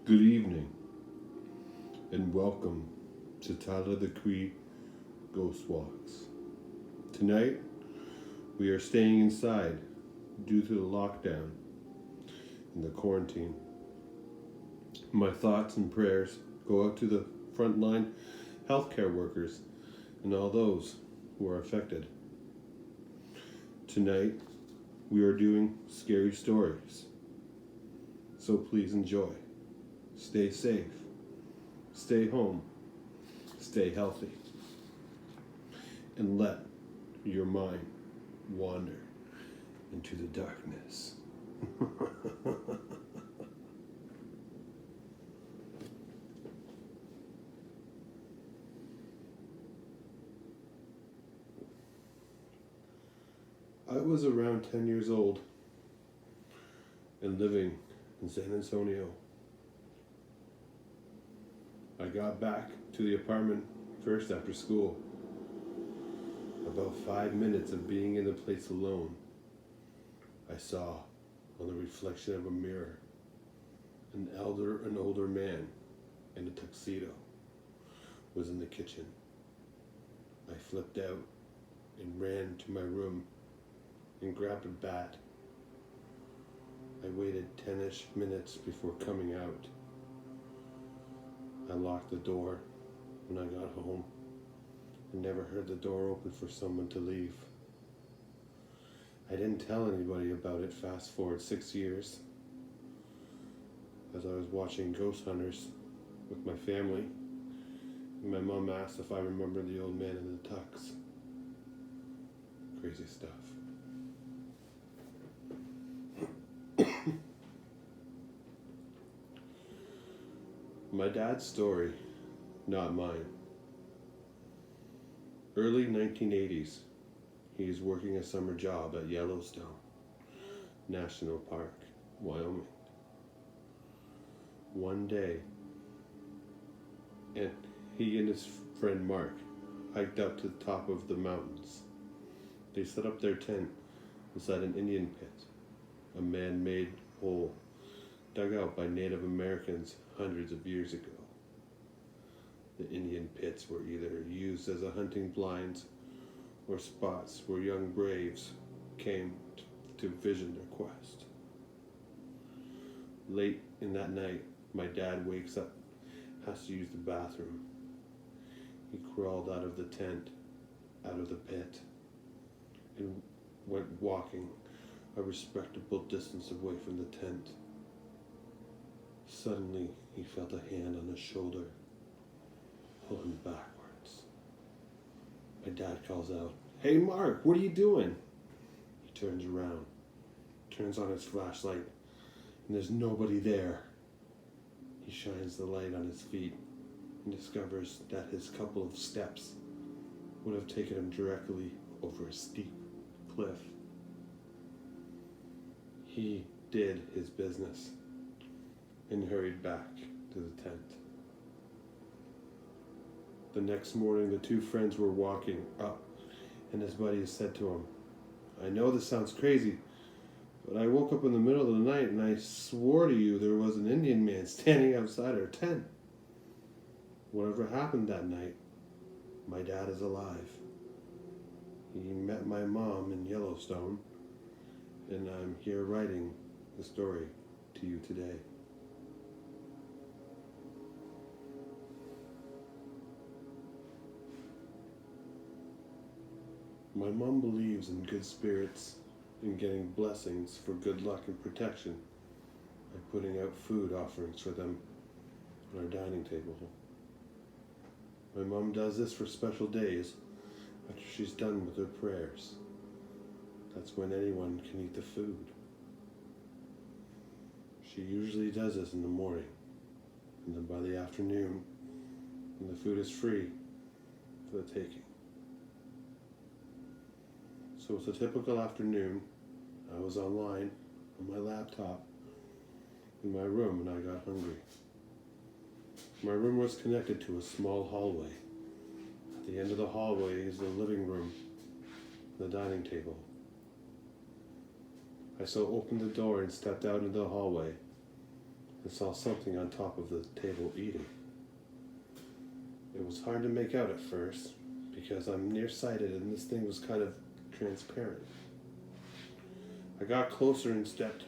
Good evening, and welcome to Tyler the Creet Ghost Walks. Tonight, we are staying inside due to the lockdown and the quarantine. My thoughts and prayers go out to the frontline healthcare workers and all those who are affected. Tonight, we are doing scary stories, so please enjoy. Stay safe, stay home, stay healthy, and let your mind wander into the darkness. I was around 10 years old and living in San Antonio. I got back to the apartment first after school. About 5 minutes of being in the place alone, I saw on the reflection of a mirror an older man in a tuxedo was in the kitchen. I flipped out and ran to my room and grabbed a bat. I waited 10-ish minutes before coming out. I locked the door when I got home and never heard the door open for someone to leave. I didn't tell anybody about it. Fast forward 6 years, as I was watching Ghost Hunters with my family, and my mom asked if I remember the old man in the tux. Crazy stuff. My dad's story, not mine. Early 1980s, he is working a summer job at Yellowstone National Park, Wyoming. One day, and he and his friend Mark hiked up to the top of the mountains. They set up their tent beside an Indian pit, a man-made hole dug out by Native Americans hundreds of years ago. The Indian pits were either used as a hunting blinds or spots where young braves came to vision their quest. Late in that night, my dad wakes up, has to use the bathroom. He crawled out of the tent, out of the pit, and went walking a respectable distance away from the tent. Suddenly, he felt a hand on his shoulder, pull him backwards. My dad calls out, "Hey Mark, what are you doing?" He turns around, turns on his flashlight, and there's nobody there. He shines the light on his feet and discovers that his couple of steps would have taken him directly over a steep cliff. He did his business and hurried back to the tent. The next morning, the two friends were walking up, and his buddies said to him, "I know this sounds crazy, but I woke up in the middle of the night and I swore to you there was an Indian man standing outside our tent. Whatever happened that night, my dad is alive. He met my mom in Yellowstone, and I'm here writing the story to you today." My mom believes in good spirits and getting blessings for good luck and protection by putting out food offerings for them on our dining table. My mom does this for special days after she's done with her prayers. That's when anyone can eat the food. She usually does this in the morning, and then by the afternoon, when the food is free for the taking. So it's a typical afternoon. I was online on my laptop in my room and I got hungry. My room was connected to a small hallway. At the end of the hallway is the living room, the dining table. I so opened the door and stepped out into the hallway. and saw something on top of the table eating. It was hard to make out at first because I'm nearsighted and this thing was kind of transparent. I got closer and stepped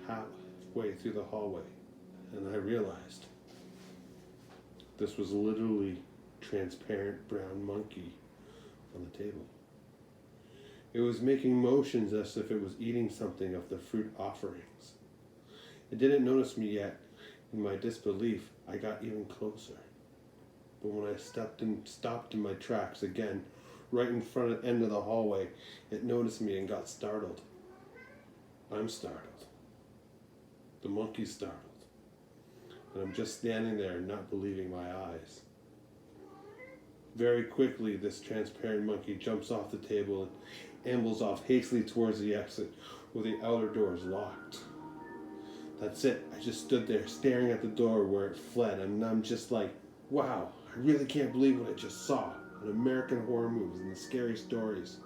halfway through the hallway, and I realized this was literally transparent brown monkey on the table. It was making motions as if it was eating something of the fruit offerings. It didn't notice me yet. In my disbelief, I got even closer. But when I stopped in my tracks again, right in front of the end of the hallway, it noticed me and got startled. I'm startled. The monkey's startled. And I'm just standing there not believing my eyes. Very quickly, this transparent monkey jumps off the table and ambles off hastily towards the exit where the outer door is locked. That's it. I just stood there staring at the door where it fled, and I'm just like, wow, I really can't believe what I just saw in American horror movies and the scary stories.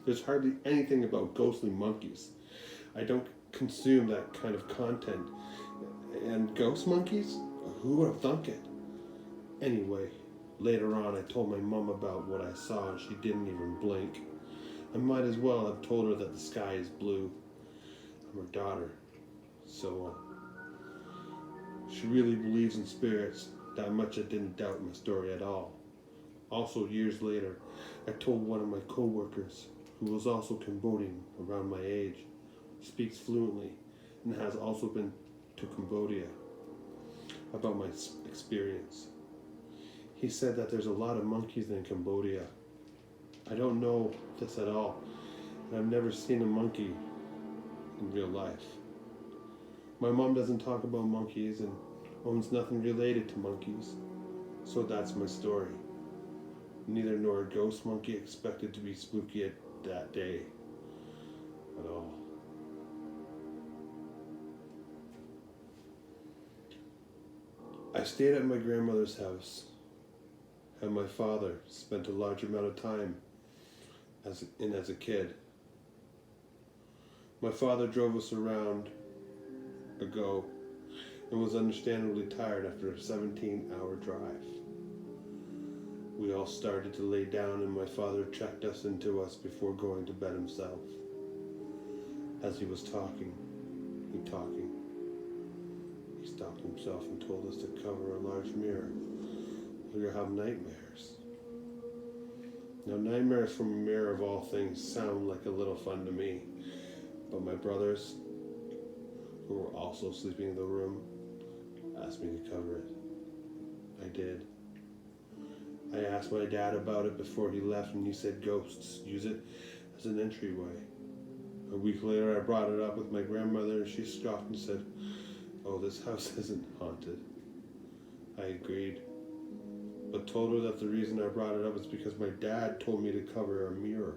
There's hardly anything about ghostly monkeys. I don't consume that kind of content. And ghost monkeys? Who would have thunk it? Anyway, later on I told my mom about what I saw and she didn't even blink. I might as well have told her that the sky is blue. I'm her daughter. So she really believes in spirits. That much I didn't doubt my story at all. Also, years later, I told one of my co-workers, who was also Cambodian around my age, speaks fluently, and has also been to Cambodia, about my experience. He said that there's a lot of monkeys in Cambodia. I don't know this at all, and I've never seen a monkey in real life. My mom doesn't talk about monkeys and owns nothing related to monkeys, so that's my story. Neither nor a ghost monkey expected to be spooky at that day at all. I stayed at my grandmother's house, and my father spent a large amount of time as a kid. My father drove us around ago and was understandably tired after a 17-hour drive. We all started to lay down and my father checked us into us before going to bed himself. As he was talking, he stopped himself and told us to cover a large mirror or you'll have nightmares. Now, nightmares from a mirror of all things sound like a little fun to me, but my brothers, who were also sleeping in the room, asked me to cover it. I did. I asked my dad about it before he left and he said ghosts use it as an entryway. A week later I brought it up with my grandmother and she scoffed and said, "Oh, this house isn't haunted." I agreed, but told her that the reason I brought it up is because my dad told me to cover a mirror.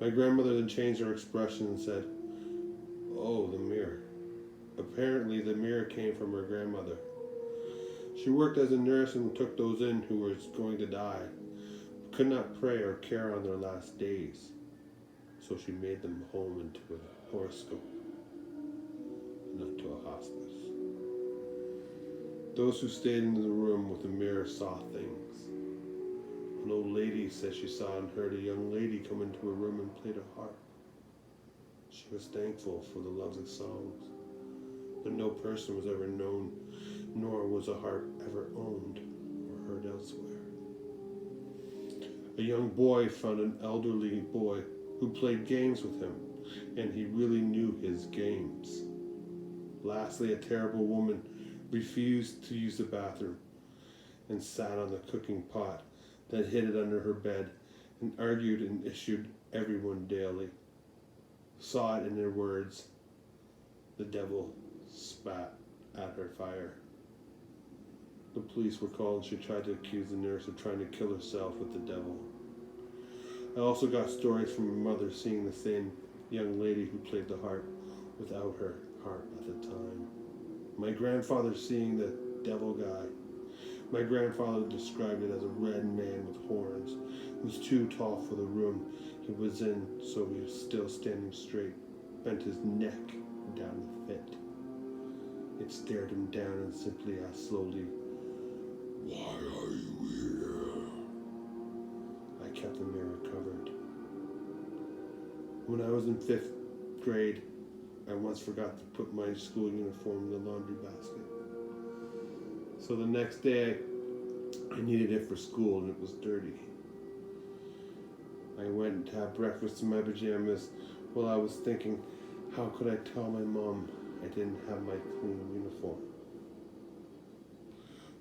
My grandmother then changed her expression and said, "Oh, the mirror." Apparently the mirror came from her grandmother. She worked as a nurse and took those in who were going to die, could not pray or care on their last days. So she made them home into a horoscope, not to a hospice. Those who stayed in the room with the mirror saw things. An old lady said she saw and heard a young lady come into her room and played a harp. She was thankful for the lovely songs, but no person was ever known, nor was a harp ever owned or heard elsewhere. A young boy found an elderly boy who played games with him, and he really knew his games. Lastly, a terrible woman refused to use the bathroom and sat on the cooking pot that hid it under her bed and argued and issued everyone daily. Saw it in their words. The devil spat at her fire. The police were called and she tried to accuse the nurse of trying to kill herself with the devil. I also got stories from my mother seeing the same young lady who played the harp without her harp at the time. My grandfather seeing the devil guy. My grandfather described it as a red man with horns. He was too tall for the room he was in, so he was still standing straight, bent his neck down the fit. It parent stared him down and simply asked slowly, "Why are you here?" I kept the mirror covered. When I was in 5th grade, I once forgot to put my school uniform in the laundry basket. So the next day, I needed it for school and it was dirty. I went to have breakfast in my pajamas while I was thinking, how could I tell my mom I didn't have my clean uniform?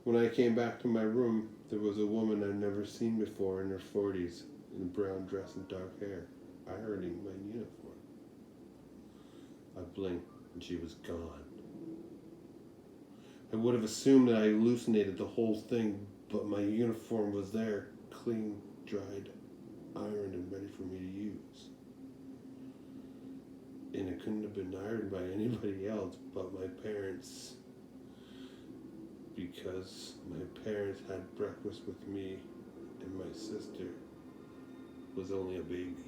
When I came back to my room, there was a woman I'd never seen before in her 40s, in a brown dress and dark hair, ironing my uniform. I blinked and she was gone. I would have assumed that I hallucinated the whole thing, but my uniform was there, clean, dried, ironed, and ready for me to use. And it couldn't have been ironed by anybody else but my parents, because my parents had breakfast with me and my sister was only a baby.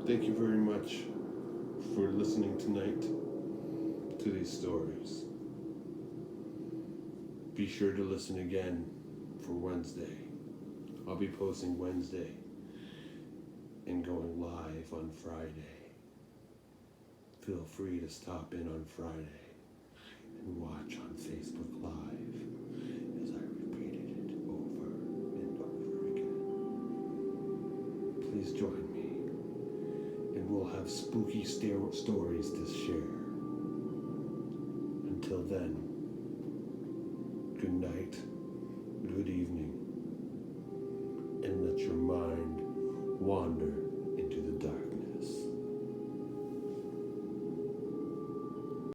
Thank you very much for listening tonight to these stories. Be sure to listen again for Wednesday. I'll be posting Wednesday and going live on Friday. Feel free to stop in on Friday and watch on Facebook Live as I repeated it over and over again. Please join me and we'll have spooky stories to share. Until then, good night, good evening, and let your mind wander